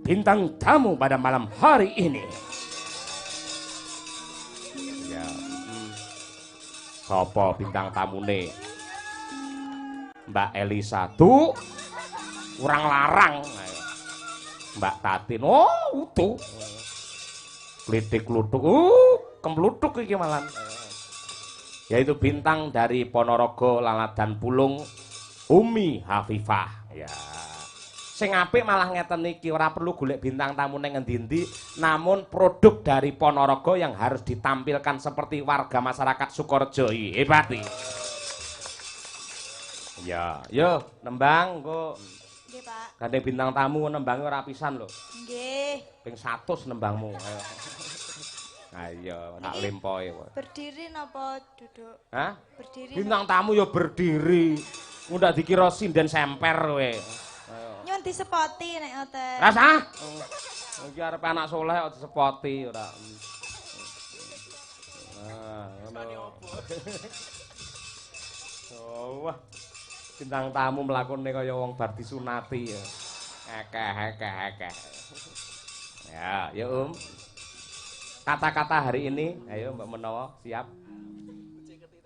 bintang tamu pada malam hari ini. Ya. Sopo bintang tamune? Mbak Elisa tuh kurang larang. Mbak Tatin, oh utuh. Klitik klutuk, kemplutuk iki malan. Yaitu bintang dari Ponorogo Laladan Pulung, Umi Hafifah. Ya. Sing apik malah ngeten iki, ora perlu golek bintang tamu ning endi-endi, namun produk dari Ponorogo yang harus ditampilkan seperti warga masyarakat Sukorejo. Hebat iki. Ya, yo nembang engko. Nggih, Pak. Gandeng bintang tamu nembange ora pisan lho. Nggih. Ping 100 nembangmu. Ayo. Ayo, tak lempoe kok. Berdiri napa duduk? Hah? Berdiri. Bintang tamu ya berdiri. Ndak dikira sinden semper kowe. Ayo. Nyun disepoti nek ngoten. Rasa? Iki arep anak soleh kok disepoti ora. Nah, ngono. Oh, wah. Bintang tamu mlakune kaya wong bar disunati ya. Akeh. Ya, yuk Kata-kata hari ini, ayo Mbak Menawa, siap?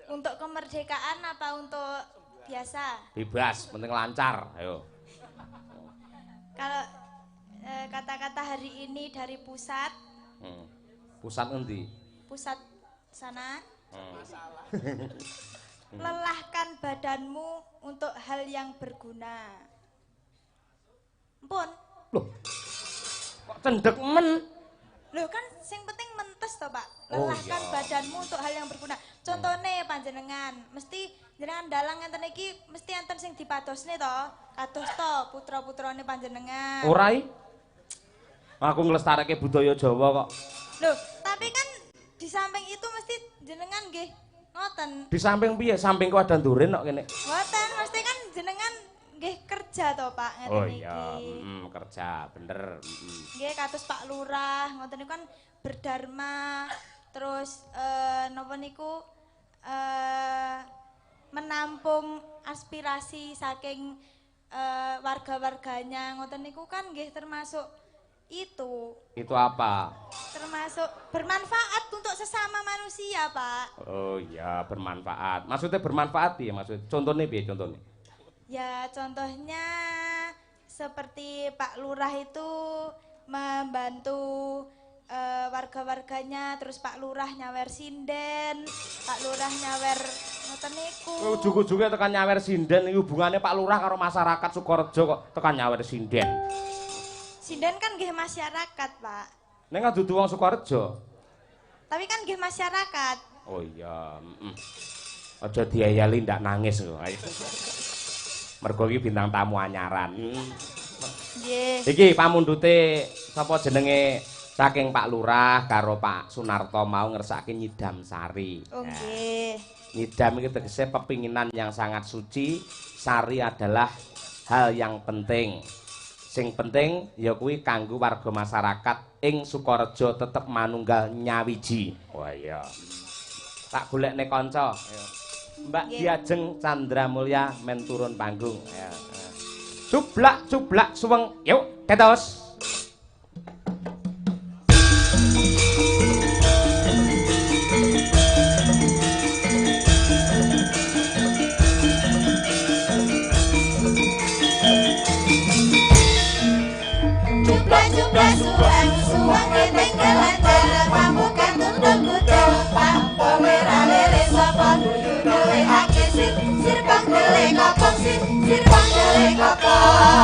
Untuk kemerdekaan apa untuk biasa? Bebas, penting lancar, ayo. Kalau kata-kata hari ini dari pusat. Pusat endi? Pusat sana. Lelahkan badanmu untuk hal yang berguna. Ampun. Loh, kok cendek men? Loh kan sing penting mentes toh Pak. Oh, Lelahkan iya. badanmu untuk hal yang berguna. Contohnya panjenengan, mesti jenengan dalang enten iki mesti enten sing dipadosne toh. Kados toh putra-putrane panjenengan. Ora i. Aku nglestareke budaya Jawa kok. Loh, tapi kan di samping itu mesti jenengan nggih ngoten. Di samping piye? Samping kok ada nduren kok kene. Mboten, mesti kan jenengan nggih kerja toh Pak ngeten Oh iki. iya, kerja, bener. Nggih kados Pak Lurah, ngoten niku kan berdharma, terus napa niku menampung aspirasi saking warga-warganya, ngoten niku kan nggih termasuk itu. Itu apa? Termasuk bermanfaat untuk sesama manusia, Pak. Oh iya, bermanfaat. Maksudnya bermanfaat piye maksud? Contohnya piye contohnya? Ya, contohnya seperti Pak Lurah itu membantu warga-warganya, terus Pak Lurah nyawer sinden, Pak Lurah nyawer ngoten niku. Ujug-ujuge tekan nyawer sinden iki hubungane Pak Lurah karo masyarakat Sukorejo kok tekan nyawer sinden. Sinden kan nggih masyarakat, Pak. Ning dudu wong Sukorejo. Tapi kan nggih masyarakat. Oh iya, aja diayali ndak nangis lho. Ayo. Mergo iki bintang tamu anyaran. Nggih. Iki pamundhute sapa jenenge saking Pak Lurah karo Pak Sunarto mau ngersake nyidam sari. Oh nggih. Nyidam iki tegese pepinginan yang sangat suci, sari adalah hal yang penting. Sing penting ya kuwi kanggo warga masyarakat ing Sukorejo tetep manunggal nyawiji. Wah iya. Tak golekne kanca. Mbak Diajeng Chandra Mulya men turun panggung. Ya. Cublak suweng. Yuk, ketos. Jublah suwang ketinggalan dalam pambukan tunduk kuda Pampo merah lele sapa guyu gawe hake sir bang dele kopong sir bang dele kopong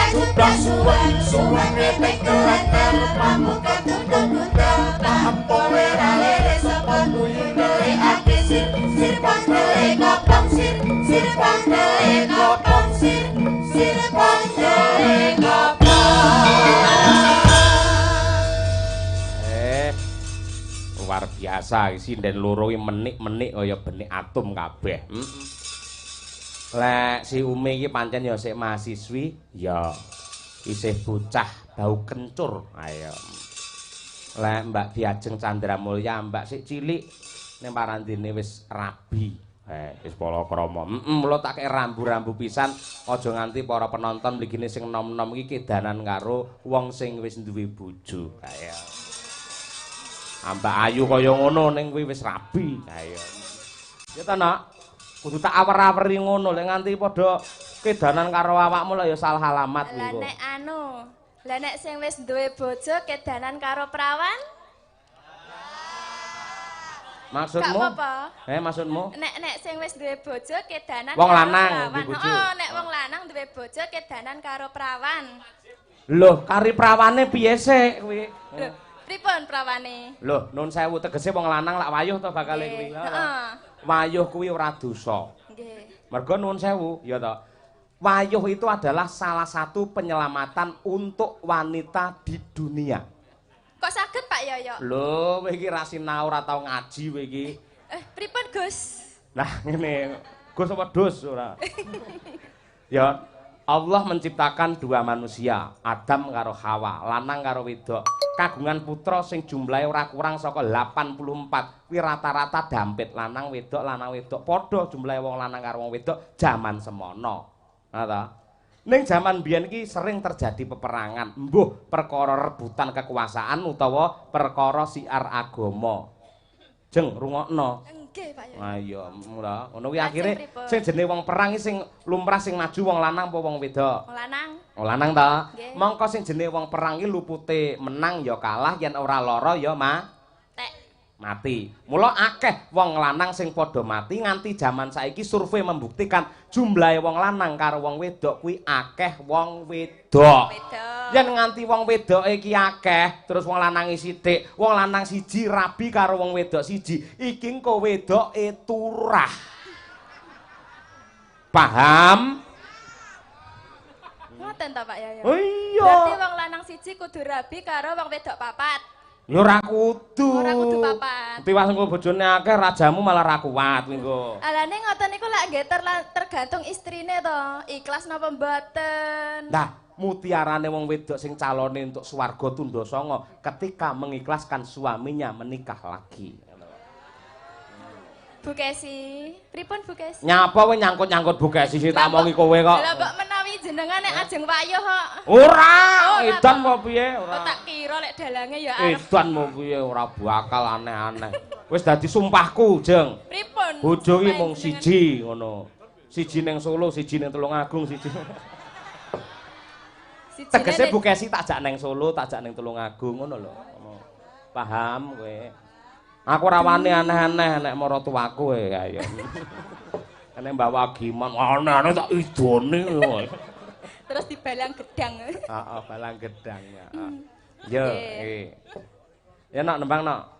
Jublah suwang ketinggalan dalam pambukan tunduk kuda Pampo merah lele sapa guyu gawe hake sir bang dele kopong sir bang dele kopong sir bang dele kopong Luar biasa sinden loro iki menik-menik kaya benik atom kabeh. Lek si Umi iki pancen ya sik mahasiswi, ya isih bocah bau kencur. Ayo. Lek Mbak Diajeng Candramulya, Mbak sik cilik ning parandene wis rabi. Wis palakrama. Mula tak kek rambu-rambu pisan aja nganti para penonton mligine sing nom-nom iki kedanan karo wong sing wis duwe bojo. Kaya Mbak Ayu kaya ngono ning kuwi wis rabi. Kaya ya ta Nak, kudu tak awer-aweri ngono lek nganti padha kedanan karo awakmu lah ya salah alamat Lah niku. nek sing wis duwe bojo kedanan karo prawan? Maksudmu? Gak apa-apa. Maksudmu? Nek sing wis duwe bojo kedanan Wong karo lanang prawan. duwe bojo. Nek wong lanang duwe bojo kedanan karo prawan. Loh, kari prawane piye sik kuwi? Lho, pripun prawane? Loh, nun sewu tegese wong lanang lak wayuh to bakale kuwi. Heeh. Wayuh kuwi ora dosa. Nggih. Mergo nun sewu, ya to. Wayuh itu adalah salah satu penyelamatan untuk wanita di dunia. Kok saged Pak Yoyo? Lho, kowe iki ra sinau ora tau ngaji kowe iki. Pripun Gus? Nah, ngene. Gus apa dus ora? Ya, Allah menciptakan dua manusia, Adam karo Hawa, lanang karo wedok. Kagungan putra sing jumlahe ora kurang saka 84. Kuwi rata-rata dampit lanang wedok padha jumlahe wong lanang karo wong wedok jaman semono. Nah ta? Ning jaman biyen iki sering terjadi peperangan, mbuh perkara rebutan kekuasaan utawa perkara siar agama. Jeng rungokno. Nggih Pak Yoyo. Ayo, mula ngono kuwi Lajeng akhire pripun? sing jenenge wong perang iki sing lumrah sing maju wong lanang apa wong wedok? Wong lanang. Wong lanang ta? Nggih. Mongko sing jenenge wong perang iki lupute menang ya kalah, yen ora lara ya mati. Mula akeh wong lanang sing padha mati nganti jaman saiki survei membuktikan jumlahe wong lanang karo wong wedok kuwi akeh wong wedok. Yen nganti wong wedok iki akeh, terus wong lanang sithik, wong lanang siji rabi karo wong wedok siji, iki engko wedoke turah. Paham? Ngoten ta Pak Yoyo? Oh iya. Berarti wong lanang siji kudu rabi karo wong wedok papat. Ya ora kudu. Ora kudu papat. Tiwas engko bojone akeh rajamu malah ra kuat engko. Alane ngoten niku lak nggih tergantung istrine to, ikhlas napa mboten. Nah, mutiarane wong wedok sing calone untuk swarga tundha sanga ketika mengikhlaskan suaminya menikah lagi. Bu Kesi, pripun Bu Kesi? Nyapa kowe nyangkut-nyangkut Bu Kesi sing tak omongi kowe kok. Lah mbok menawi jenengan nek ajeng wayuh kok. Ora, Oh, edan apa piye? Oh, Ora. tak kira lek dalange ya arep. Edan mau piye ora bakal aneh-aneh. Wis dadi sumpahku, Jeng. Pripun? Bojo iki Sumpahe mung jenengan? siji ngono. Siji ning Solo, siji ning Tulungagung, siji. Sijine Tegese nek- Bu Kesi tak jak ning Solo, tak jak ning Tulungagung ngono lho. Paham kowe? Aku ora wani aneh-aneh nek maratuwaku kowe ayo. Nek bawa giman aneh-aneh tak idone. terus dibalang gedang. Heeh, balang gedang ya. Yo, Nggih. Ya nak nembang nak.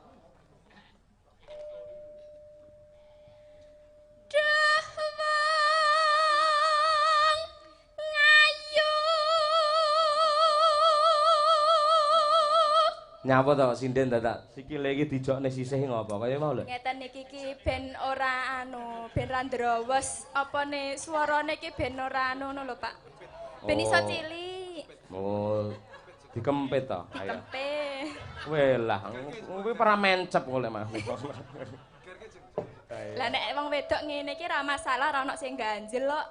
Nyapa to sinden dadak sikile iki dijokne sisih ngopo kaya mau lho. Ngeten iki ben ora ben ra ndrawos apane swarane iki ben ora ngono lho Pak. Ben iso Oh. cilik. Oh, dikempit to. Ayo. Dikempe. Welah, kuwi para mencep kok lek Mas. Lah nek wong wedok ngene iki ra masalah ra ono sing ganjel kok.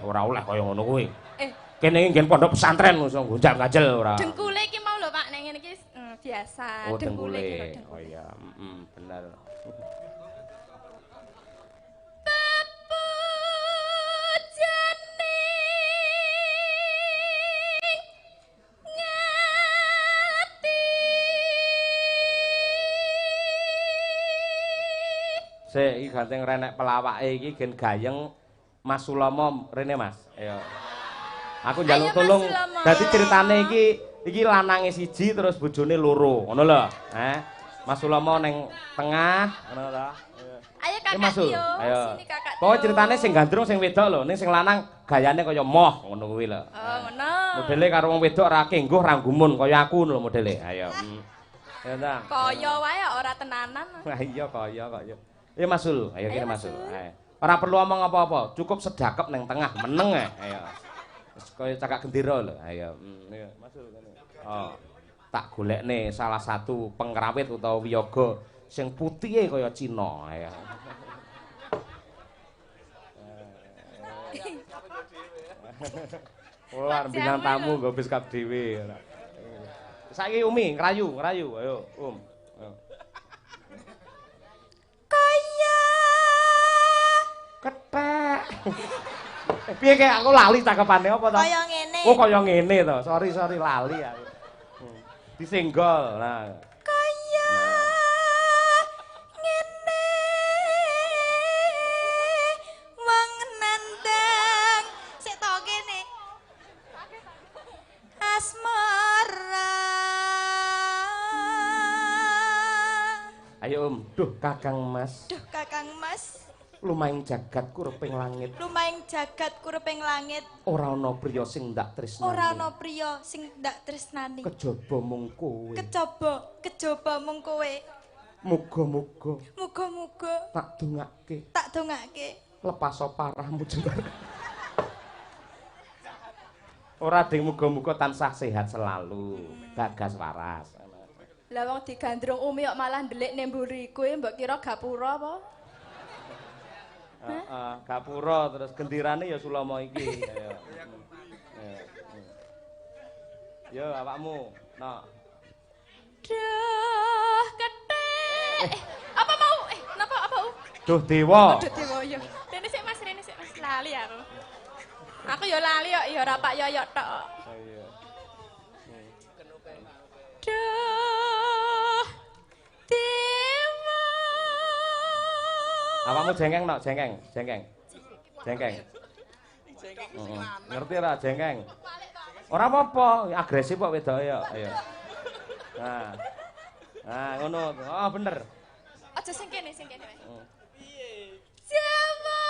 Ora oleh kaya ngono kuwi. Eh, Kene iki nggen pondok pesantren iso gonjal-ganjel ora. dengkule iki mau lho Pak nek ngene iki biasa. Oh, Dengkule iki lho, dengkule. dengkule. Oh iya, bener. Sik iki ganteng renek pelawake iki gen gayeng Mas Sulomo rene Mas. Ayo. Aku njaluk Ayo, Mas tulung. Sulomo. Dadi ceritane iki lanange siji terus bojone loro, ngono lho. Mas Sulomo ning tengah, ngono ta. Ayo Kakak Mas Sul, Tio, ayo. sini Kakak Tio. Pokoke ceritane sing gandrung sing wedok lho, ning sing lanang gayane kaya moh, ngono kuwi lho. Oh, ngono. Modele karo wong wedok ra kengguh ra gumun kaya aku lho modele. Ayo. Ya ta. Kaya wae ora tenanan. Wah iya kaya. Iya Mas Sul, ayo kene Ayo, Mas Mas Sul. Sul. Ayo. Ora perlu omong apa-apa, cukup sedakep ning tengah, meneng ae. Ayo. Wis kaya cakak gendera lho. Ayo. Iya Mas Sul kene. Oh. tak golekne salah satu pengrawit utawa wiyaga sing putihe kaya Cina ya. Wah, bintang tamu nggo bis kap dhewe. Saiki Umi ngrayu, ayo, Ayo. Kaya Kethek. Piye kek aku lali cakepane apa to? kaya ngene. Oh, kaya ngene to. Sorry lali aku. Disenggol. Nah. Kaya ngene. Wong nandang sik to kene. Asmara. Ayo duh Kakang Mas. Duh Kakang Mas, Lumaing jagat kureping langit. lumaing jagat kureping langit. Ora ana priya sing ndak tresnani. Ora ana priya sing ndak tresnani. Kejaba mung kowe. Kejaba mung kowe. Muga-muga Muga-muga tak dongake lepas lepaso parahmu jembar. Ora ding muga-muga tansah sehat selalu. Gagas waras. Lah wong digandrung Umi kok malah ndelik ning mburi kowe mbok kira gapura apa? Heeh, gapura terus gendirane ya Sulama iki. Yo awakmu. Nah. Duh, kethek. Apa mau? Napa apa? Duh dewa. Duh dewa ya. Rene sik Mas, lali aku. Aku ya lali kok, ya ora pak yoyok tok. Oh iya. Duh. Dewa. Awakmu jengkeng nok, jengkeng. Ngerti ora jengkeng? Ora apa-apa, agresif kok wedok ya. Ayo. Nah. Nah, ngono. Oh, bener. Aja sing kene. Piye? Dewa.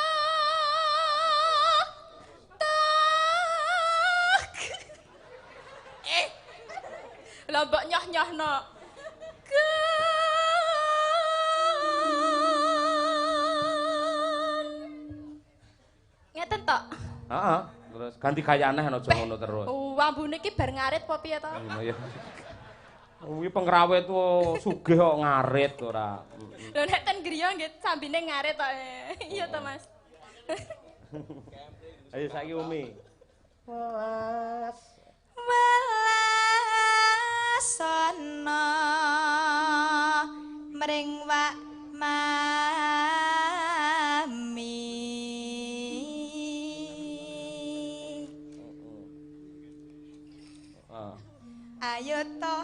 Lah mbok nyoh-nyohno. Ngeten tok. Heeh, terus ganti gaya aneh aja ngono terus. Ambune iki bar ngarit apa piye to? Iya. Kuwi pengrawit sugih kok ngarit ora. Lho nek ten griya nggih sambine ngarit tok. Iya to, Mas. Ayo saiki Umi. welas ana mring wak mami. Ayo to.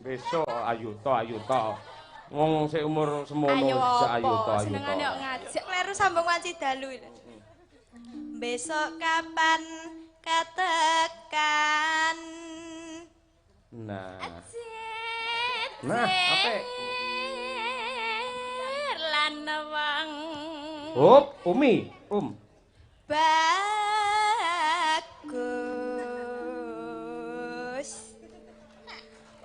Besok ayo to. Wong sik umur semono bisa ayo to. Senengane kok ngajak. Kleru sambung wanci dalu. Besok kapan katekan? Nah. Nah, apa? Lan wong. Umi, Bagus.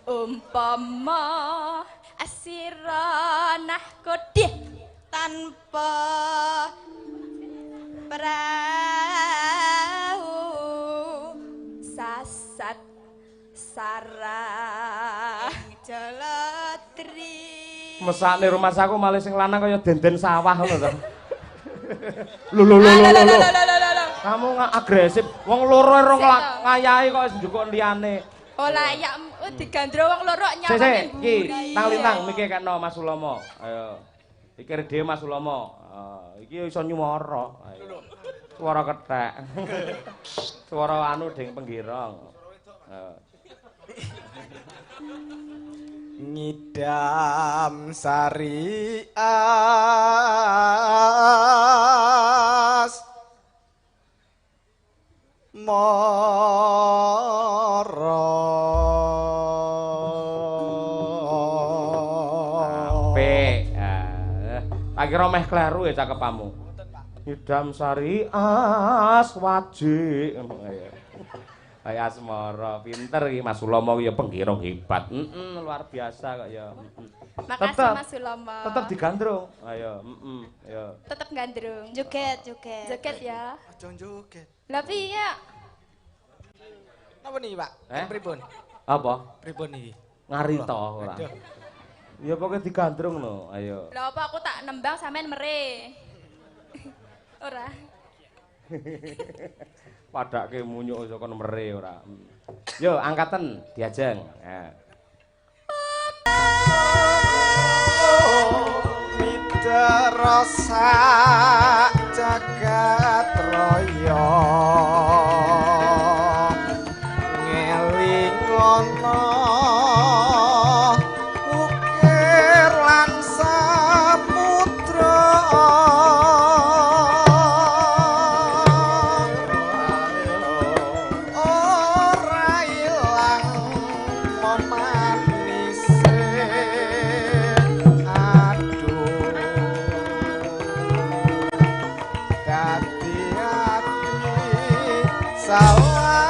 Umpama asira nahkodih Tanpa perahu sasat sarah Jaladri. mesakne rumah saku malih sing lanang kaya denden sawah ngono to. Lho. Kamu agresif. Wong loro rong ngayahi kok njukuk liyane. oh layak digandro wong loro nyawane Sik, iki mburi. tang lintang mikir kena Mas Sulomo. Ayo. Pikir dhewe Mas Sulomo. Iki iso nyuwara. Ayo. Suara kethek. Suara anu ding penggirong. Ngidam sari as moro Apik. Tak kira meh kleru ya cakepamu. Ngidam sari as wajik. Kayak asmara, pinter iki Mas Sulomo ya penggirong hebat. Luar biasa kok ya. Makasih Mas Sulomo. Tetep digandrung. Ayo, ya. Tetep gandrung. Joget. Joget ya. aja joget Lah piye? Napa niki, Pak? Pripun? Apa? Pripun niki? Ngarita ora. Ya pokoke digandrung no, ayo. Lah apa aku tak nembang sampean mere. Ora. Padake munyuk saka mere ora. Yo angkaten diajeng. Ya. Rasa jagat raya ngelingono ukir lan samudra ora ilang memanise salawase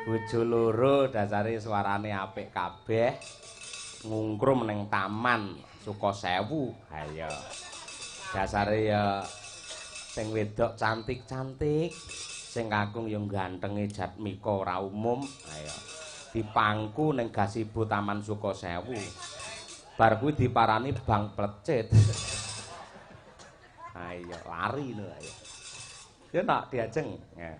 bojo loro dasare suarane apik kabeh ngungkrum ning taman Sukosewu. Ha iya. Dasare ya sing wedok cantik-cantik, sing kakung ya gantenge Jatmika ora umum. Ha iya. Dipangku ning gazebo Taman Sukosewu. Bar kuwi diparani Bang Plecit. Ha iya, lari lho ayo. Ya nak diajeng. Ya.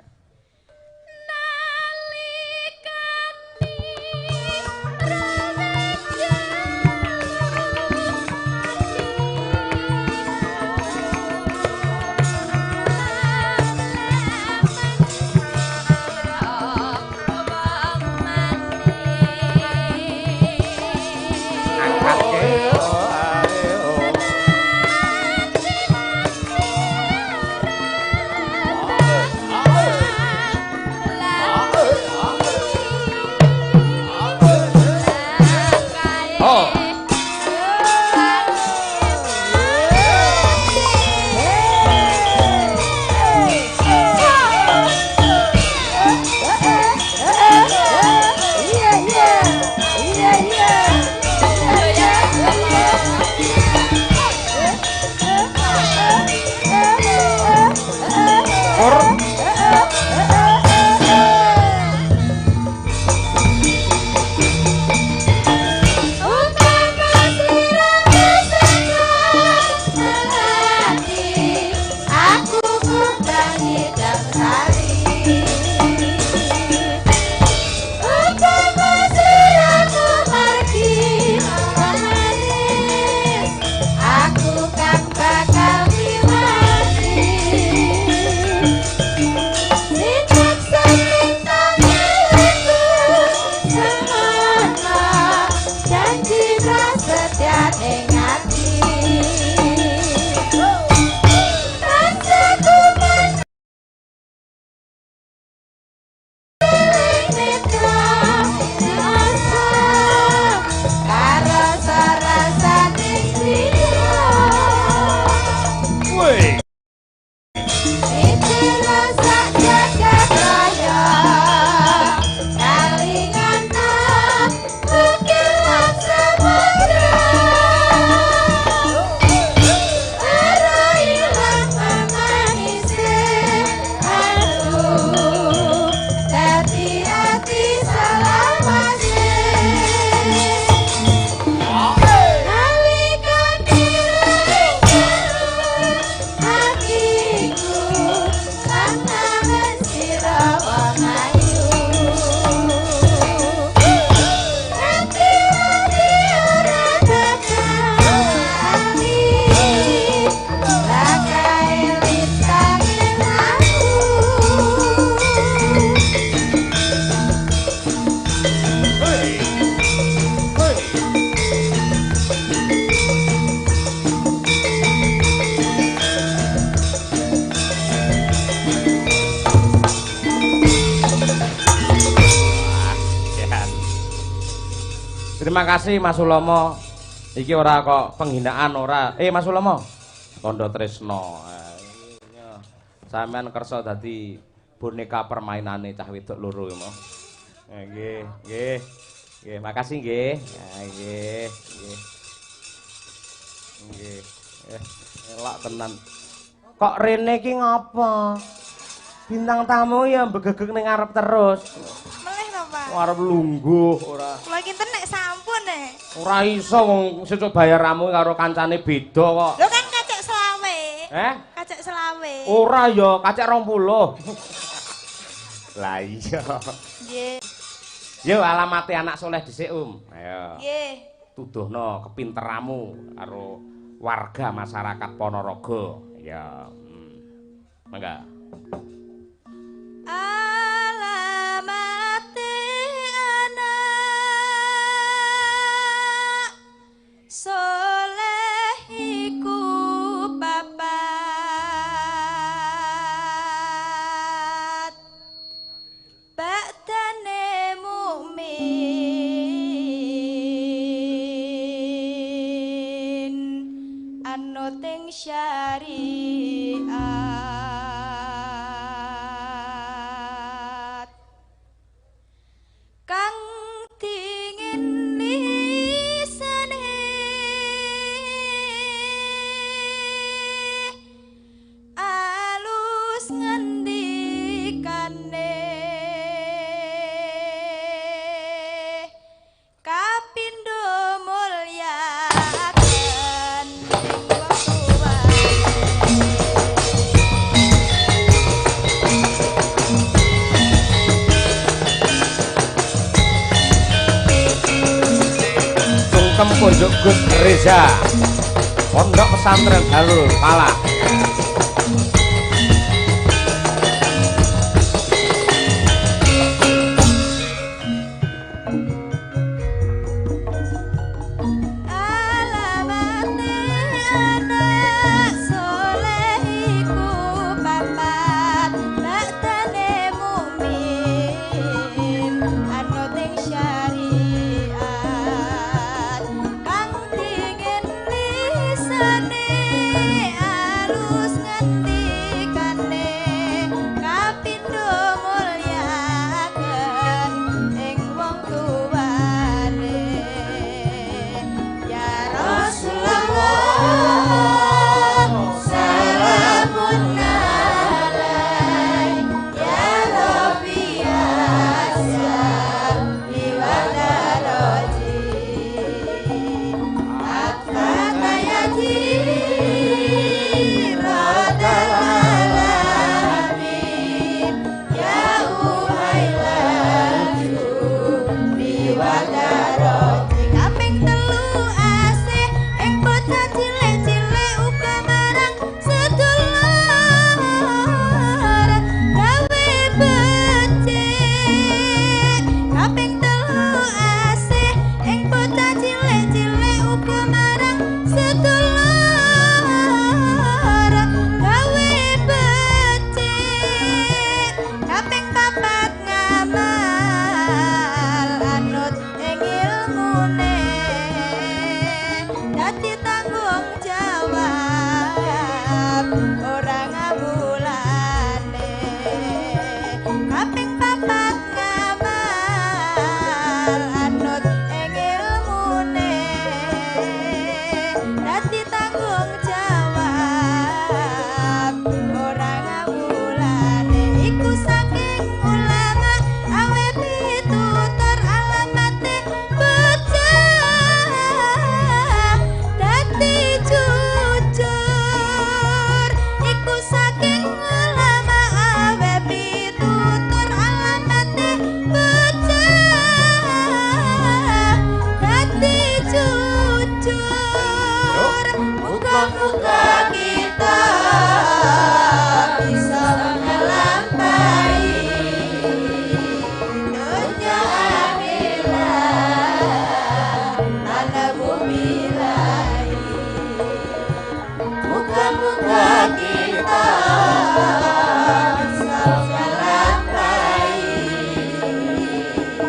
Terima kasih Mas Ulomo. Iki ora kok penghinaan ora. Mas Ulomo. Tondo Tresno. Sampeyan kersa dadi boneka permainane cah wedok loro mo. Nggih, nggih. Nggih, makasih nggih. Ya nggih, nggih. Nggih. Elak tenan. Kok rene iki ngapa? Bintang tamu ya begegek ning ngarep terus. Melih to, Pak? Arep lungguh ora. Kula kinten nek sampun Ora iso wong sesuk bayaranmu karo kancane beda kok. Lho kan kacek selawe. Kacek selawe. Ora ya, kacek 20. Lah iya. Nggih. Yo alamate anak soleh dhisik, Ayo. Nggih. Tuduhno kepinteramu karo warga masyarakat Ponorogo. Ya. Mangga. Alamate anak soleh iku papat baktane mukmin anut ing syariat kang dingin lisane alus ngendikane kapindo mulyaken ing wong tuwane Sungkem Pondok Gus Reza. Pondok Pesantren Darul Falah. Alamate anak soleh iku papat baktane mukmin anut ing syariat kang dingin lisane alus ngendikane kapindo mulyaken ing wong tuwane ya Rasulullah salamun alaik ya Rabbi asam biwadaroji akfata yati radal alamin ya uhailaju biwadaroji kaping telu asih ing bocah cilik-cilik uga marang sedulur gawe becik kaping telu asih ing bocah cilik-cilik uga marang sedulur gawe becik kaping papat ngamal anut ing ilmune dadi tanggung jawab ora ngabulane kaping papat ngamal anut ing ilmune dadi tanggung jawab ora ngabulane iku saking ulama awe pitutur alamate bocah dadi jujur iku saking ulama awe pitutur alamate bocah dadi jujur muga-muga kita bisa ngelampaui dunia akhirat tanah bumi lain muga-muga kita bisa ngelampaui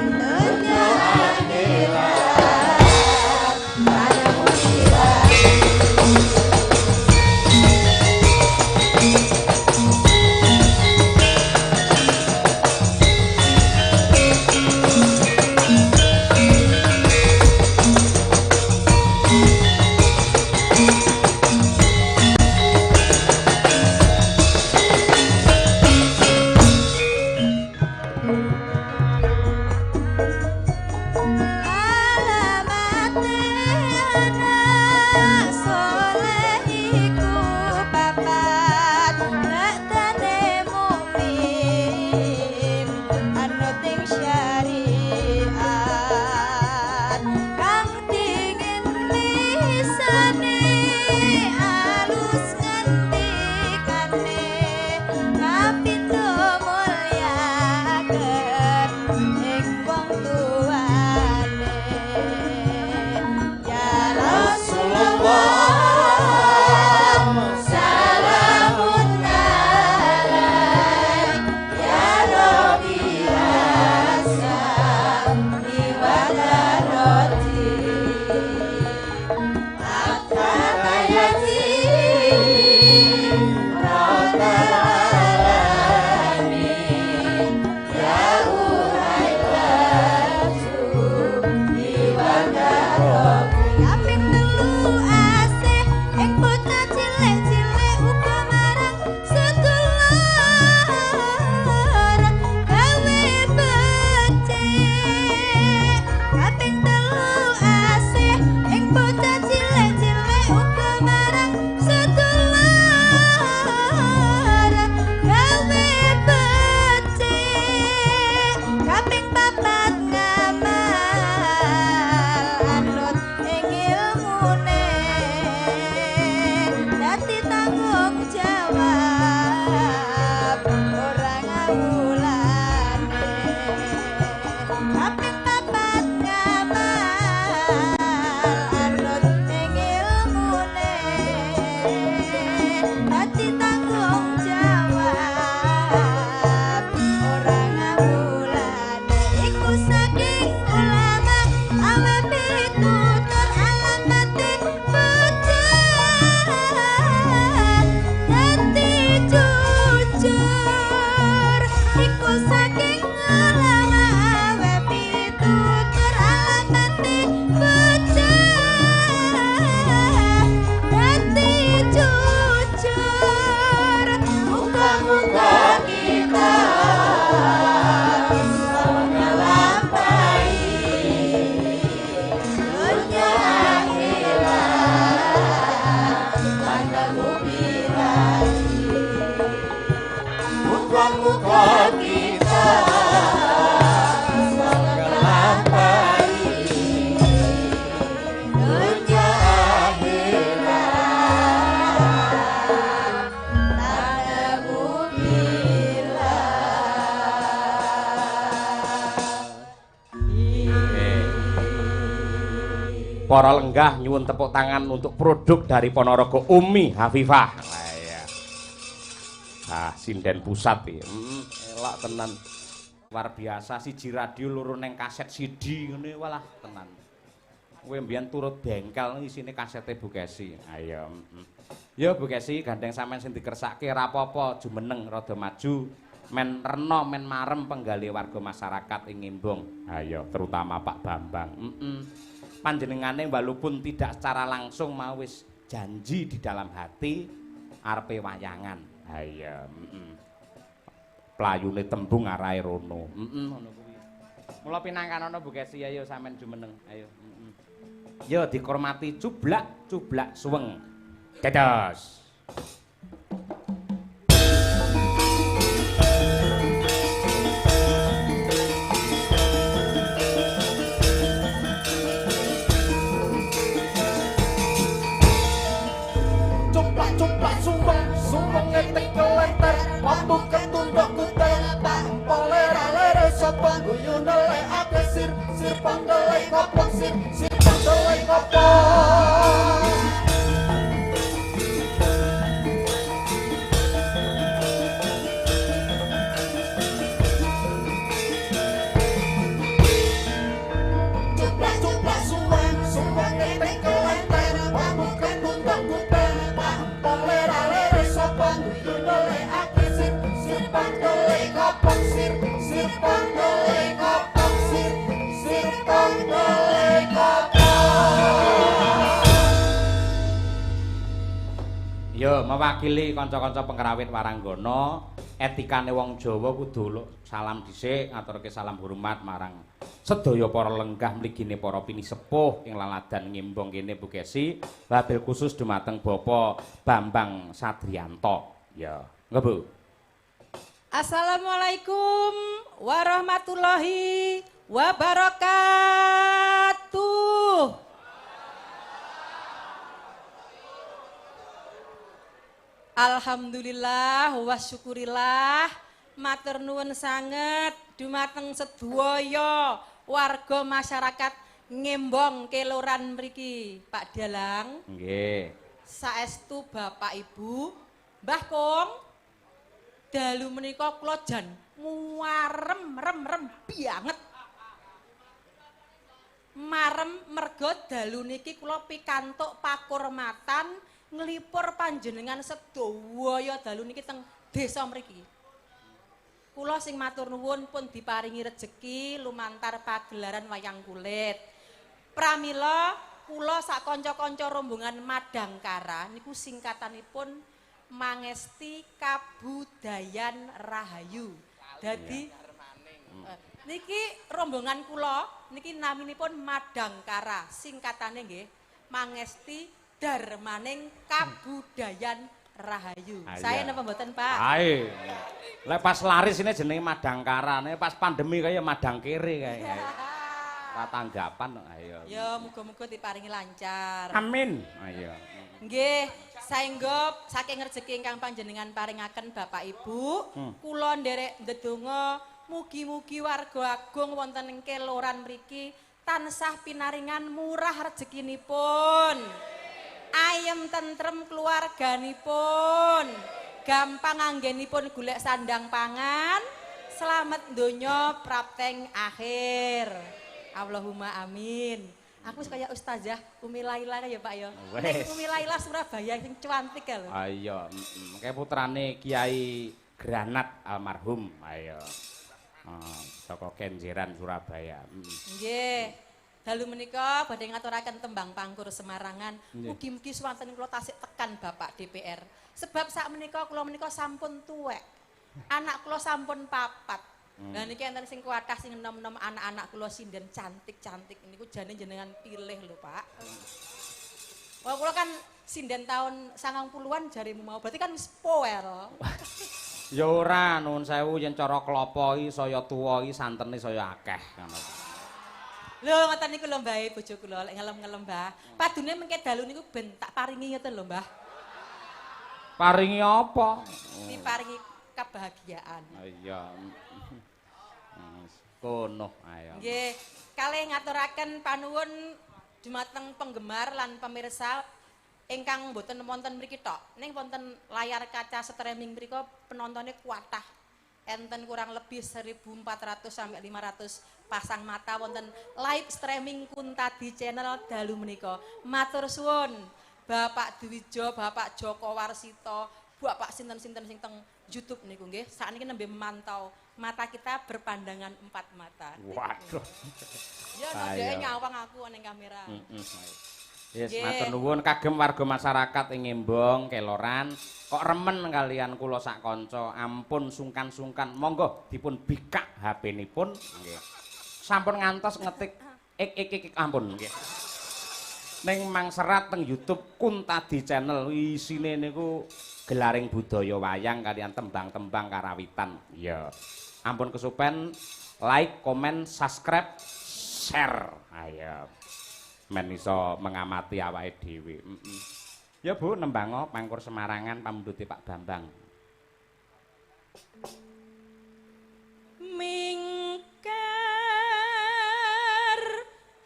dunia akhirat tanah bumi lain Para lenggah nyuwun tepuk tangan untuk produk dari Ponorogo Umi Hafifah. Nah, iya. Sinden pusat ya. Elak tenan. Luar biasa siji radio loro neng kaset CD ngene walah tenan. Kowe mbiyen turut bengkel isine kasete Bu Kesi. Ayo. Ya Bu Kesi gandeng sampean sing dikersake ora apa-apa jumeneng rada maju. Men rena men marem penggali warga masyarakat ing Ngimbong. Ayo terutama Pak Bambang. Panjenengane walaupun tidak secara langsung mau wis janji di dalam hati arepe wayangan. Ayo. Playune tembung arahe rono. Ngono kuwi. Mula pinangkanono Bu Kesi ayo sampean jumeneng. Ayo. Yo dihormati cublak suweng. Dados. Cuplak sumbang ngetek kelentar pambuk ketunduk kutel pampole ralere sapa guyu nelekake sir panggele koplok sir panggele koplok cuplak sumbang ngetek kelentar pambuk ketunduk kutel pampole ralere sapa guyu nelekake sir panggele koplok sir panggele koplok sir panggele koplok. Yo mewakili kanca-kanca pengrawit Waranggana, etikane wong Jawa kudu salam dhisik, ngaturke salam hormat marang sedaya para lenggah mligine para pinisepuh ing laladan Ngimbong kene Bu Kesi, wabil khusus dumateng Bapak Bambang Sadrianto. Ya, nggih Bu. Assalamualaikum warahmatullahi wabarakatuh. Alhamdulillah wa syukurillah matur nuwun sanget dumateng sedaya warga masyarakat Ngimbong Keloran mriki Pak Dalang. Nggih. Saestu Bapak Ibu, Mbah Kong. Dalu menika kula jan muarem rem banget. Marem merga dalu niki kula pikantuk pakurmatan nglipur panjenengan sedaya dalu niki teng desa mriki. Kula sing matur nuwun pun diparingi rejeki lumantar pagelaran wayang kulit. Pramila kula sak kanca-kanca rombongan Madangkara niku singkatanipun Mangesti Kabudayan Rahayu. Dadi niki rombongan kula niki naminipun Madangkara, singkatane nggih Mangesti Darmaning Kabudayan Rahayu. Saya napa mboten, Pak? Ae. Lek pas laris ini jenenge Madangkara, nek pas pandemi kaya Madangkere kaya. Ora tanggapan kok ayo. Ya muga-muga diparingi lancar. Amin. Ayo. Nggih, saengga saking rejeki ingkang panjenengan paringaken Bapak Ibu, kula nderek ndedonga mugi-mugi warga agung wonten ing keloran mriki tansah pinaringan murah rezekinipun. Ayem tentrem keluarganipun. Gampang anggenipun golek sandang pangan. Selamat donya prapteng akhir. Allahumma amin. Aku kaya Ustazah Umi Laila ya Pak ya. Ning Umi Laila Surabaya sing cuantik ya lho. Ayo, kayak putrane Kiai Granat almarhum. Ayo. Saka Kenjeran Surabaya. Nggih. Dalu menika badhe ngaturaken tembang pangkur Semarangan. Mugi-mugi swanten kula tasik tekan Bapak DPR. Sebab sak menika kula menika sampun tuwek. Anak kula sampun 4. Lah niki enten sing kuatah sing enom-enom anak-anak kula sinden cantik-cantik niku jane jenengan pilih lho, Pak. Wah, kula kan sinden tahun 90-an jarimu mau. Berarti kan wis power. Ya ora nuwun sewu yen cara klapa iki saya tuwa iki santene saya akeh ngono. Lho ngoten niku lho Mbah bojo kula lek ngelem-ngelem Mbah. Padune mengke dalu niku ben tak paringi ngoten lho Mbah. Paringi apa? Diparingi kebahagiaan. Iya. Kono ayo. Nggih, kalih ngaturaken panuwun dumateng penggemar lan pemirsa ingkang mboten wonten mriki tok. Ning wonten layar kaca streaming mriku penontonnya kuatah. Enten kurang lebih 1.400 sampai 500 pasang mata wonten live streaming Kuntadi channel dalu menika. Matur suwun Bapak Dwijo, Bapak Joko Warsito, Bapak sinten-sinten sing teng YouTube niku nggih. Sakniki nembe memantau mata kita berpandangan 4 mata. Waduh. Ya ndek nyawang aku ning kamera. Yes, matur nuwun kagem warga masyarakat ing Embong, Keloran, kok remen kalian kula sak kanca, ampun sungkan-sungkan, monggo dipun bikak HP-nipun nggih. Sampun ngantos ngetik ik ampun nggih. Ning mangserat teng YouTube Kuntadi channel isine niku gelaring budaya wayang kalian tembang-tembang karawitan. Ya. Ampun kesupen like, comment, subscribe, share. Ayo. Men iso mengamati awake dhewe. Ya Bu, nembang pangkur Semarangan pamundhute Pak Bambang. Mingkar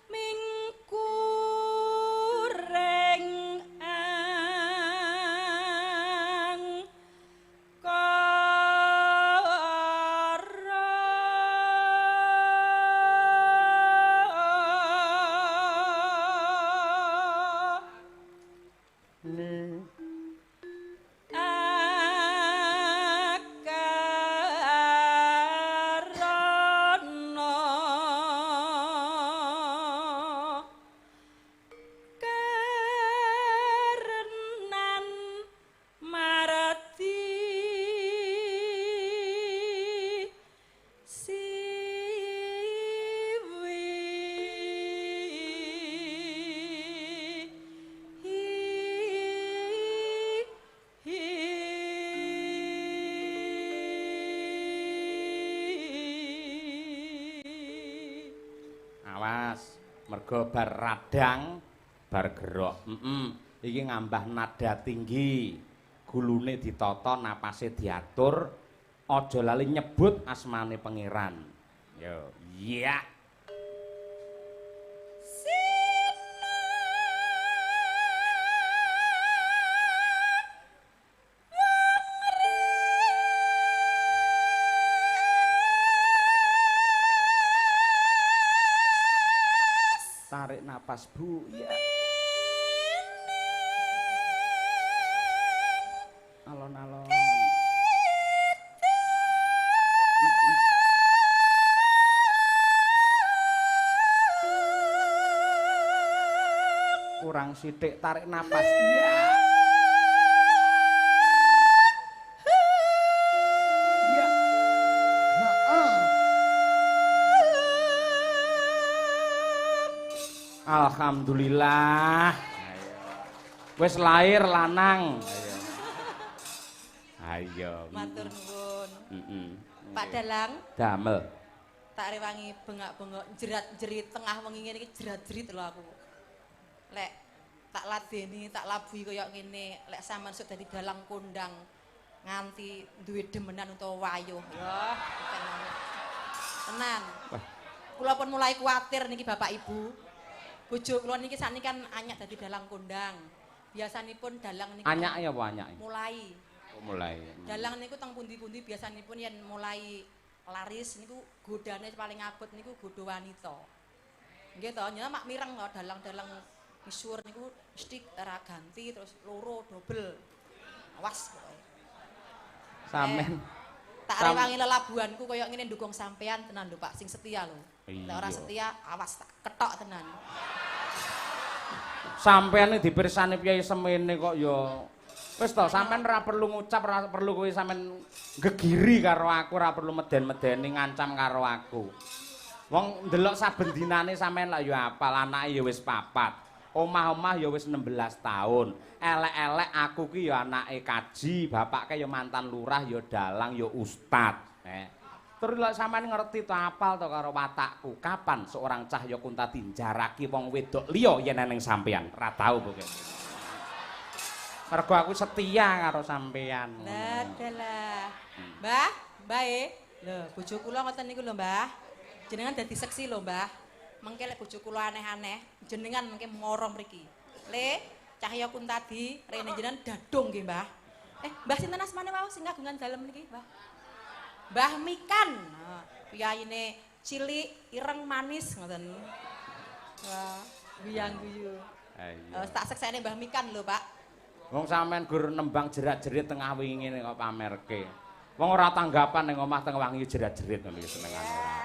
mingkureng ang Mergo bar radang bar gerok. Iki ngambah nada tinggi. Gulune ditata, napase diatur, aja lali nyebut asmane pangeran. Yo, iya. Tarik napas Bu, ya. Alon-alon. Kurang sithik tarik napas. Iya. Iya. Heeh. Alhamdulillah. Wis lahir lanang. Ayo. Matur nuwun. Heeh. Pak Dalang, Damel. tak rewangi bengak-bengok jerat-jerit tengah wengi ngene iki jerat-jerit lho aku. Lek tak ladeni, tak labui kaya ngene, lek sampean sok dadi dalang kondang nganti duwe demenan utawa wayuh. Ya, tenan. Kula pun mulai kuwatir niki Bapak Ibu. Bojo kula niki sakniki kan anyak dadi dalang kondang. Biasanipun dalang niki Anyak ya apa anyak? mulai. Mulai. Dalang niku teng pundi-pundi biasanipun yen mulai laris niku godane paling abot niku godho wanita. Nggih to, nyana mak mireng kok dalang-dalang misuwur niku mesti tara ganti terus loro dobel. Awas pokoke. Sampean Tak rewangi lelabuhanku kaya ngene ndukung sampean tenan lho Pak, sing setia lho. Lek ora Iya. setia awas tak ketok tenan. sampean dipirsani piye semene kok ya. Wis to, sampean ora perlu ngucap, ora perlu kowe sampean gegiri karo aku, ora perlu meden-medeni ngancam karo aku. Wong ndelok saben dinane sampean lak ya apal, anake ya wis 4. Omah-omah ya wis 16 tahun. Elek-elek aku ki ya anake kaji, bapake ya mantan lurah, ya dalang, ya ustad. Terus lek sampean ngerti to apal to karo watakku, kapan seorang Cahya Kuntadi njaraki wong wedok liya yen ning sampean? Ora tau pokoke. Mergo aku setia karo sampean. Lah dalah. Mbah, mbae. Lho, bojo kula ngoten niku lho, Mbah. Jenengan dadi seksi lho, Mbah. Mengke lek bojo kula aneh-aneh, jenengan mengke moro mriki. Le, Cahya Kuntadi, rene jenengan dadung nggih, Mbah. Mbah sinten asmane wau sing kagungan dalem niki, Mbah? Mbah Mikan. Nah, piyayine cilik, ireng, manis ngoten. Wah, guyang-guyu. Ayo. Tak seksene Mbah Mikan lho, Pak. Wong sampean gur nembang jerat-jerit tengah wingi ngene kok pamerke. Wong ora tanggapan ning omah teng wangi jerat-jerit ngono iki senengan ora.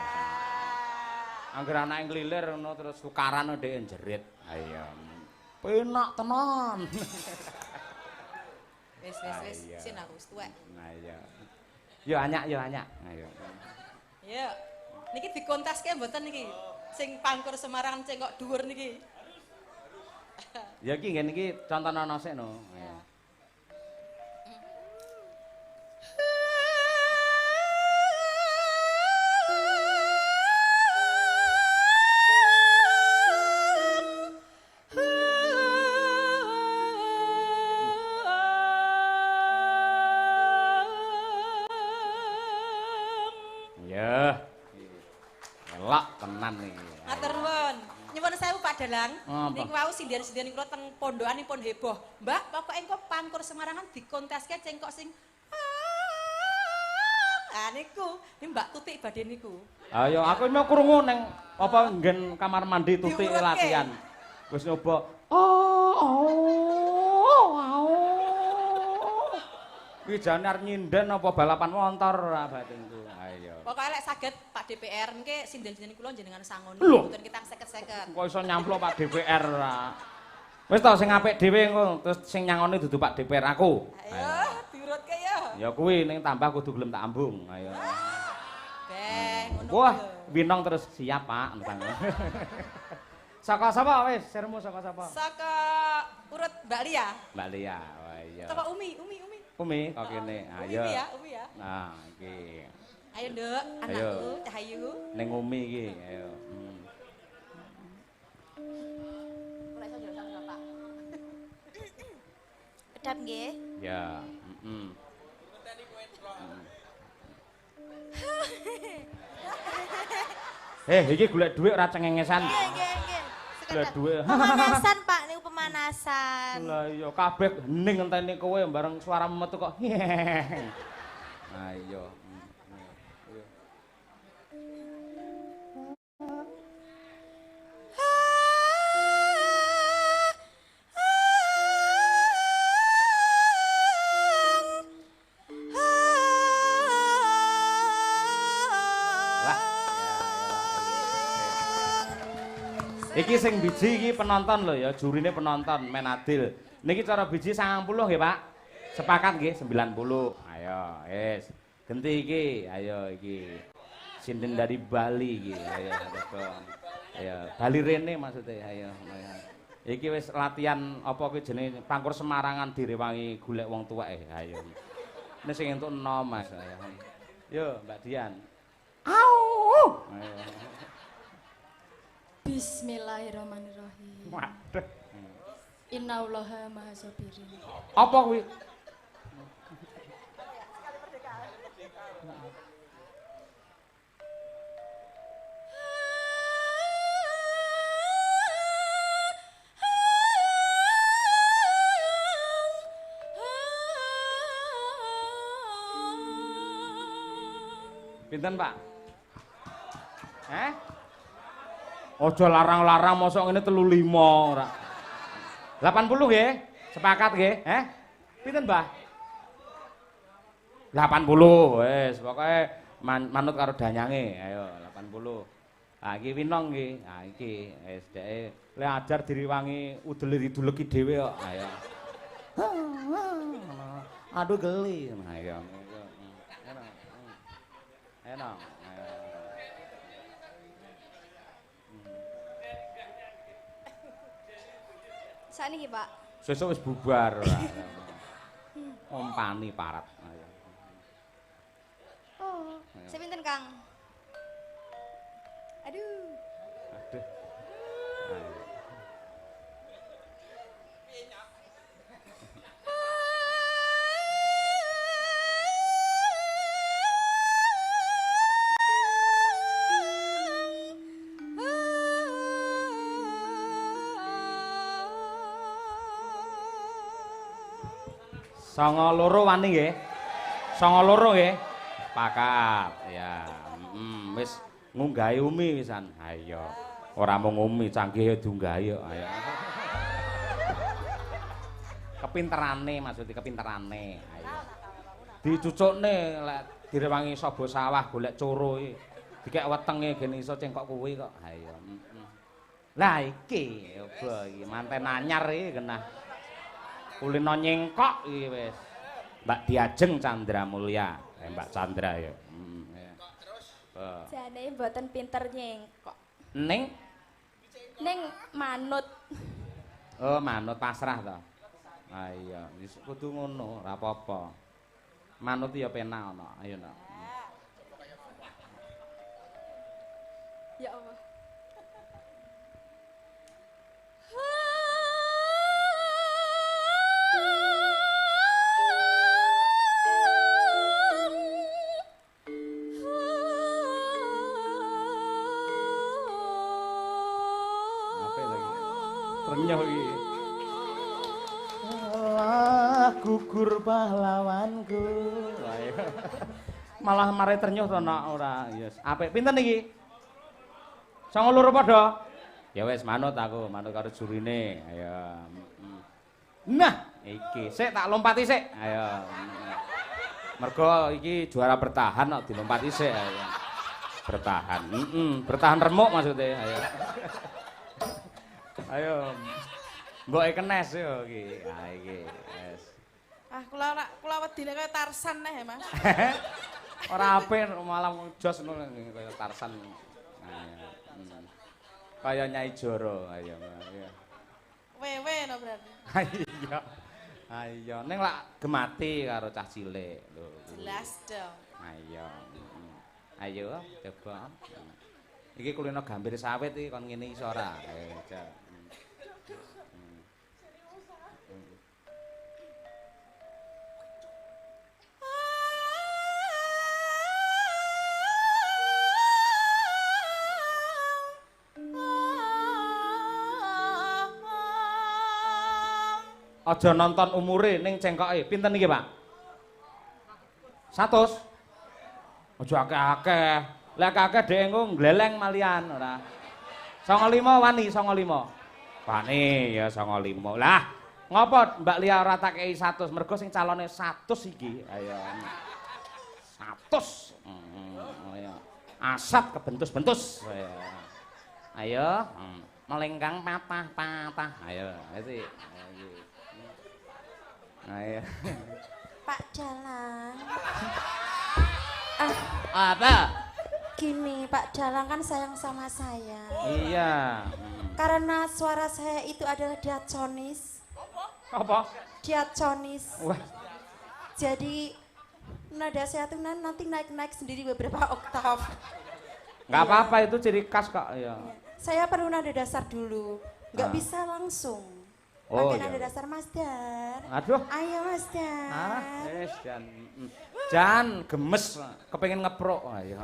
Angger anake nglilir ngono terus tukaran ndek jerit. Ayo. Penak tenan. Wis, sin aku wis tuwek. Ayo. Yo anyak, yo anyak. Ayo. Ya, niki dikonteske mboten niki. Sing pangkur Semarang sing kok dhuwur niki. Ya iki ngene iki contohana sik no. Ayo. Ya. Elok tenan iki. Matur nuwun. Nyuwun sewu Pak Dalang. Apa? Niku wau sindian-sindian kula teng pondokanipun heboh. Mbak, pokoke engko pangkur Semarangan dikonteske cengkok sing niku, ini Mbak Tutik badhe niku. Ayo aku mau krungu ning apa nggen kamar mandi Tutik Diurutke. latihan. Wis nyoba. Kuwi jane arep nyinden apa balapan motor ora batinku. Ayo. Pokoke lek saged Pak DPR niki sindian-sindian kula jenengan sangon Lho. mboten kita 50-50. Kok iso nyamplok Pak DPR ora. Wis to sing apik dhewe engko terus sing nyangoni dudu Pak DPR aku. Ayo, diurutke ya. Ya kuwi ning tambah kudu gelem tak ambung. Ayo. Beh, ngono. Wah, lho. Winong terus siap Pak. Entang. Saka sapa wis? Sermu saka sapa? Saka urut Mbak Lia. Mbak Lia. Wah iya. Saka Umi. Umi kok kene. Ayo. Umi ya. Nah, iki. Ayo, Nduk, anakku, Cahayu. Ning Umi iki, ayo. Ora iso jero sama Bapak. Kedap nggih. Ya, iki golek dhuwit ora cengengesan. Nggih, nggih, nggih. Golek Sekedap. dhuwit. Pemanasan, Pak, niku pemanasan. Lah iya kabeh hening ngenteni kowe bareng suaramu metu kok. Ayo. Iki sing biji iki penonton lho ya, jurine penonton men adil. Niki cara biji 90 nggih, Pak. Sepakat nggih 90. Ayo, wis. Genti iki, ayo iki. Sinden dari Bali iki. Ayo, ayo. Bali rene maksudnya, ayo. Iki wis latihan apa kuwi jenenge Pangkur Semarangan direwangi golek wong tuweke. Ayo. Nek sing entuk enom Mas. Ayo. Yo, Mbak Dian. Au! Ayo. Bismillahirrahmanirrahim. Waduh. Innallaha maha sabirin. Apa kuwi? Pinten, Pak? Ojo larang-larang mosok ngene 35 ora. 80 nggih? Sepakat nggih? Pinten, Mbah? 80 wis pokoke manut karo danyange. Ayo 80. Lah iki winong nggih. Nah iki wis dheke le ajar diriwangi udele diduleki dhewe kok. Ayo. Aduh geli. Ayo. Enak. Sakniki, Pak. Sesuk wis bubar ora. Ompani parat. Ayo. Oh, sepinten, Kang? Aduh. Aduh. Ayo. Songo loro wani nggih. Songo loro nggih. Sepakat. Ya. Wis ngunggahi Umi wisan. Ayo. Ora mung Umi, canggih diunggahi kok. Ayo. Kepinterane maksudnya kepinterane. Ayo. Dicucukne lek direwangi saba sawah golek coro iki. Dikek wetenge gen iso cengkok kuwi kok. Ayo. Lah iki opo iki manten anyar iki genah. Kulino nyengkok iki wis. Mbak Diajeng Chandra Mulya. Mbak Chandra ya. Jane mboten pinter nyengkok. Ning manut. Oh, manut pasrah to. Ah iya, wis kudu ngono, ora apa-apa. Manut ya penak ana. Ayo no. Ya Allah. Renyah iki. Allah gugur pahlawanku. Ayo. Malah mare ternyuh to nak ora. Yes. Apik pinten iki? 92 padha. Ya wis manut aku, manut karo jurine. Ayo. Nah, iki sik tak lompati sik. Ayo. Mergo iki juara bertahan kok dilompati sik. Ayo. Bertahan. Bertahan remuk maksudnya. Ayo. Ayo. Mboke kenes yo iki. Ha iki. Wes. Ah, kula wedine kaya Tarsan neh, Mas. Ora apik malah jos ngono kaya Tarsan. Kaya Nyai Joro ayo. Wewe no berarti. Iya. Ayo, ning lak gemati karo cah cilik lho. Jelas dong. Ayo. Ayo coba. Iki kulino gambir sawit iki kon ngene iso ora? Ayo. Aja nonton umure ning cengkoke. Pinten iki, Pak? 100. Aja akeh-akeh. Lek akeh dhek engko gleleng malian ora. 95 wani 95. Wani ya 95. Lah, ngopo Mbak Lia ora tak kei 100 mergo sing calone 100 iki. Ayo. 100. Ayo. Asap kebentus-bentus. Ayo. melenggang patah-patah. Ayo, itu. Ayo. Pak Dalang. Apa? Gini, Pak Dalang kan sayang sama saya. Iya. Karena suara saya itu adalah diatonis. Apa? Diatonis. Wah, Jadi nada saya tuh nanti naik-naik sendiri beberapa oktav. nggak apa-apa itu ciri khas kok. Iya. Saya perlu nada dasar dulu. Nggak Ah. bisa langsung. Oh, Pakai iya. nada dasar Mas Dar. Aduh. Ayo Mas Dar. Jan gemes kepengen ngeprok. Ayo.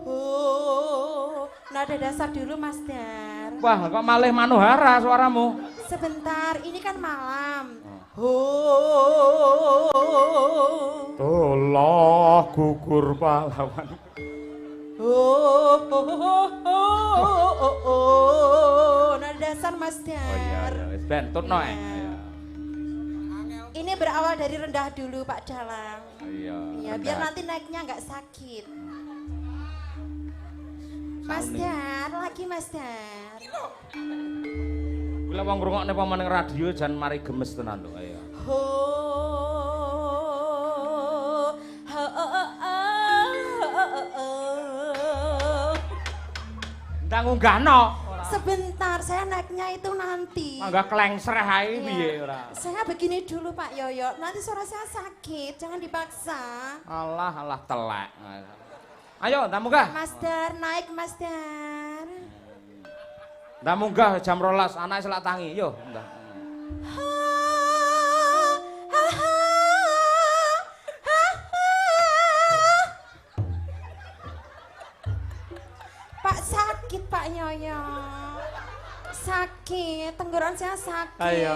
Oh, nada dasar dulu Mas Dar. Wah, kok malih manuhara suaramu. Sebentar, ini kan malam. Tolong gugur pahlawan. Nada dasar Mas Oh iya, Dar. iya. Wis ben tutno Iya. Iya. Ini berawal dari rendah dulu Pak Dalang. Iya. Iya, biar nanti naiknya nggak sakit. Mas Sauni. Dar, lagi Mas Dar. Kuwi lek wong ngrungokne pemaning radio jan mari gemes tenan lho. Ayo. Ho, ho, Ndang unggahno. Sebentar, saya naiknya itu nanti. Mangga klengsreh ae Iya. piye ora. Saya begini dulu Pak Yoyo, nanti suara saya sakit, jangan dipaksa. Alah telek. Ayo, ndak munggah. Mas Dar, naik Mas Dar. Ndak munggah jam 12 anake selak tangi. Yo, ndak. Pak sakit Pak Yoyo. Sakit, tenggorokan saya sakit. Ayo.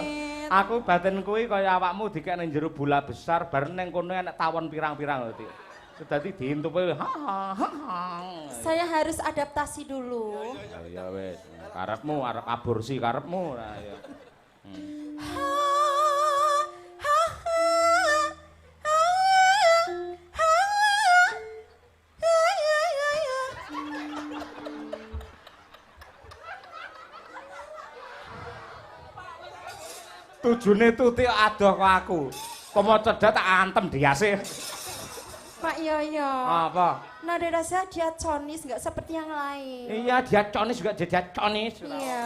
Aku batin kuwi kaya awakmu dikek nang jero bola besar bareng ning kono enek tawon pirang-pirang lho. Dadi diintupe Saya harus adaptasi dulu. Ya wis, karepmu arep aborsi karepmu ora ya. Tujune tuti adoh kok aku. Komo cedhak tak antem diase. Pak Yoyo. Apa? Nada dasar diatonis, nggak seperti yang lain. Iya, diaconis juga diaconis. Iya.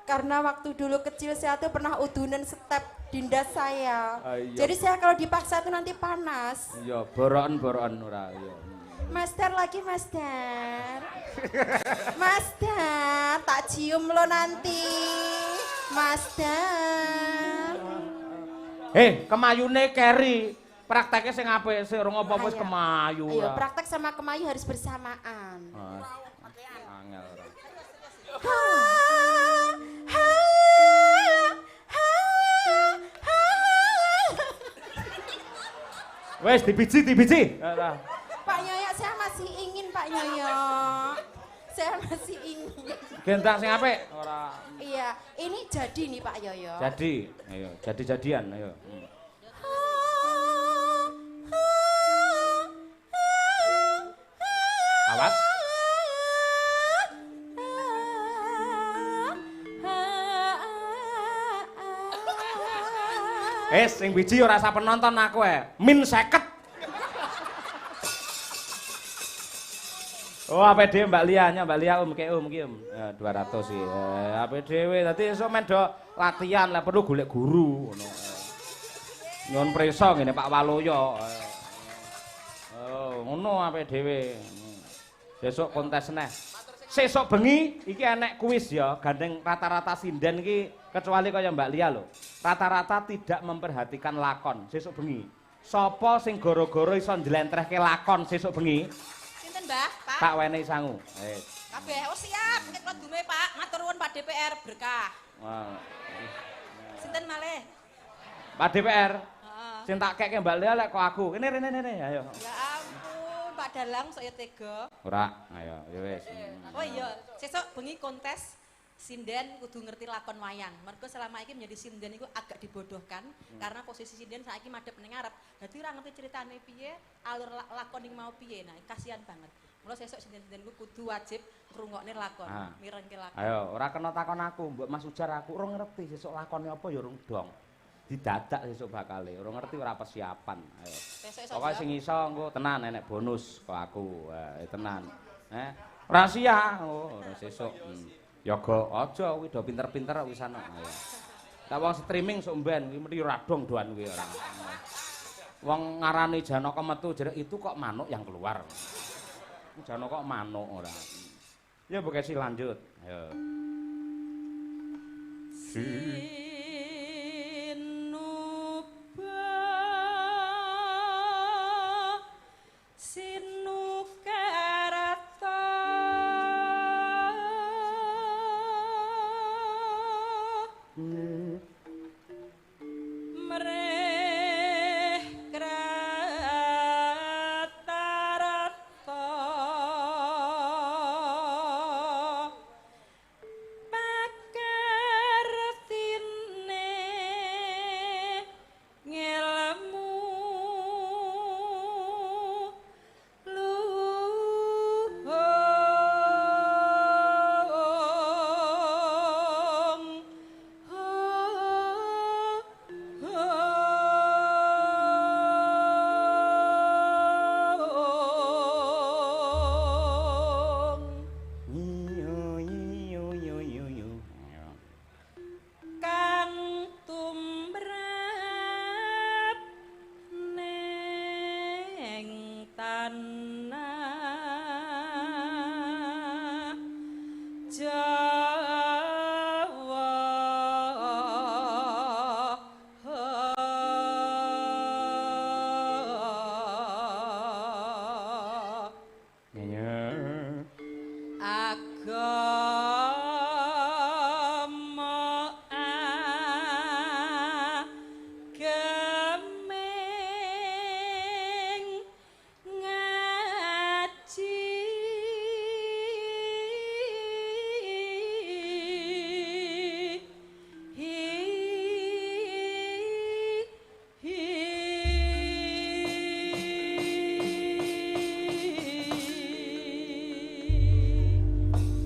Karena waktu dulu kecil saya tuh pernah udunan step dinda saya. Iya. Jadi saya kalau dipaksa tuh nanti panas. Iya, borokan ora iya. Master lagi Master. Master, tak cium lo nanti. Master. Kemayune Keri. Prakteknya sing apik, sing ora apa-apa wis Ayo. kemayu. Ayo, ora. praktek sama kemayu harus bersamaan. Angel ora. Wes dibiji. Pak Nyoyo, saya masih ingin Pak Nyoyo. Saya masih ingin. Gendang sing apik ora. Iya, ini jadi nih Pak Yoyo. Jadi, ayo, jadi-jadian, ayo. Awas. Sing biji ora usah penonton aku min 50. Oh, apa dhewe Mbak Lia ki ya, 200 sih. Apa dhewe dadi esuk men do latihan lah perlu golek guru ngono. Nyuwun prisa ngene Pak Waloyo. Oh, ngono apa dhewe. Besok kontes neh. Sesuk bengi iki enek kuis ya, gandeng rata-rata sinden iki kecuali kaya Mbak Lia lho. Rata-rata tidak memperhatikan lakon sesuk bengi. Sapa sing gara-gara iso njlentrehke lakon sesuk bengi? Sinten, Mbah? Pak? Tak wenehi sangu. Kabeh, oh siap, nggih kula dume, Pak. Matur nuwun Pak DPR berkah. Wah. Sinten malih? Pak DPR. Heeh. Sing tak keke Mbak Lia lek kok aku. Rene ayo. Ya ampun, Pak Dalang saya tega. Ora, ayo ya wis. Oh iya, sesuk bengi kontes sinden kudu ngerti lakon wayang. Mergo selama iki menjadi sinden iku agak dibodohkan karena posisi sinden saiki madhep ning ngarep. Dadi ora ngerti ceritane piye, alur lakon ing mau piye. Nah, kasihan banget. Mula sesuk sinden-sinden kudu wajib ngrungokne lakon, mirengke lakon. Ayo, ora kena takon aku, mbok Mas Ujar aku ora ngerti sesuk lakone apa ya urung dong. Didadak sesuk bakale, ora ngerti ora persiapan. Ayo. Pokoke sing iso engko tenan enek bonus kok aku. Tenan. Rahasia sesuk. Yoga aja kuwi do pinter-pinter wisan kok. Ayo. Tak wong streaming sok mben kuwi mesti ora dong doan kuwi ora. Wong ngarani Janaka metu jere itu kok manuk yang keluar. Janaka kok manuk ora. Ya bekasi lanjut. Ayo.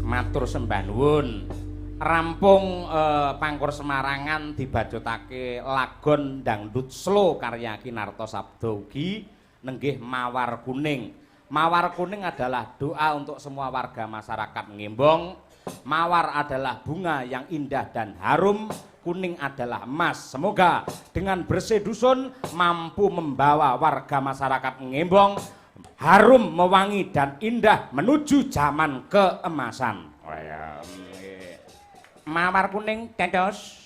Matur sembah nuwun. Rampung Pangkur Semarangan dibajutake lagon dangdut slow karya Kinarto Sabdo ugi nenggih Mawar Kuning. Mawar Kuning adalah doa untuk semua warga masyarakat Ngembong. Mawar adalah bunga yang indah dan harum, kuning adalah emas. Semoga dengan bersih dusun mampu membawa warga masyarakat Ngembong harum, mewangi dan indah menuju zaman keemasan. Mawar Kuning tetos.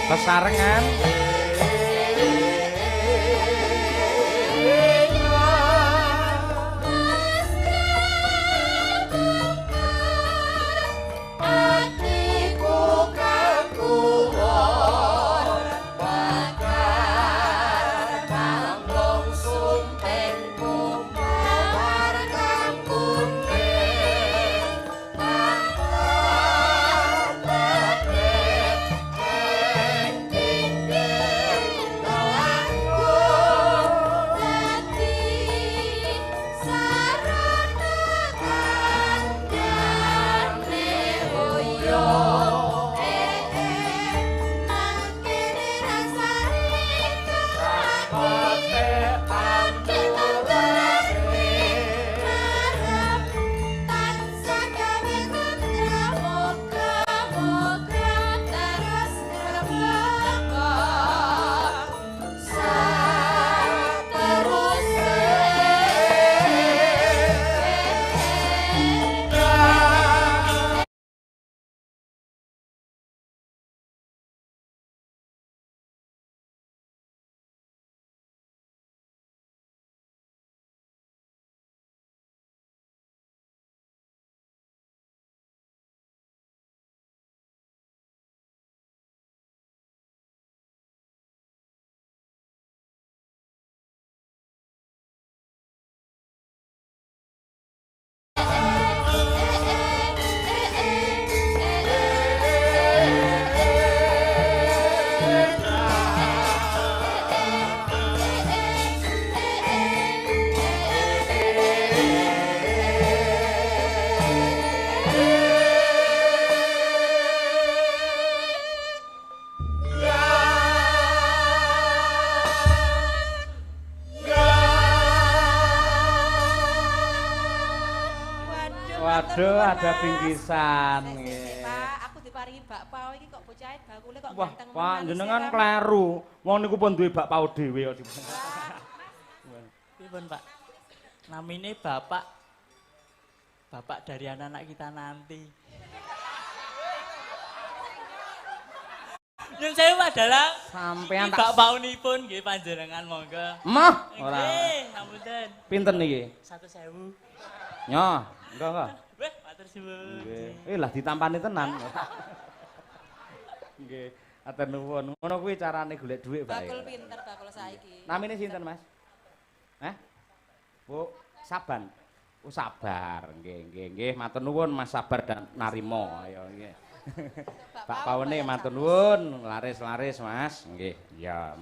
Kesarengan Waduh, ada bingkisan. Pak, aku diparingi bakpao iki kok bocahe bakule kok Wah, ganteng Pak, menan, jenengan Pak. kleru. Wong niku pun duwe bakpao dhewe kok. Pripun, Pak? Namine Bapak dari anak-anak kita nanti. Nyun sewu adalah Sampean tak bakpaunipun nggih panjenengan monggo. mah ora. Nggih, ngapunten. Pinten niki? 1.000. Nyoh, enggak. Weh, matur suwun. Nggih. Lah ditampani tenan. Nggih, atur nuwun. Ngono kuwi carane golek dhuwit, Pak. Bakul pinter bakul saiki. Namine sinten, Mas? Hah? Bu, Saban. Oh, Sabar. Nggih. Matur nuwun Mas Sabar dan Narimo. Ayo nggih. Pak Paune matur nuwun, laris-laris Mas. Nggih. Ya,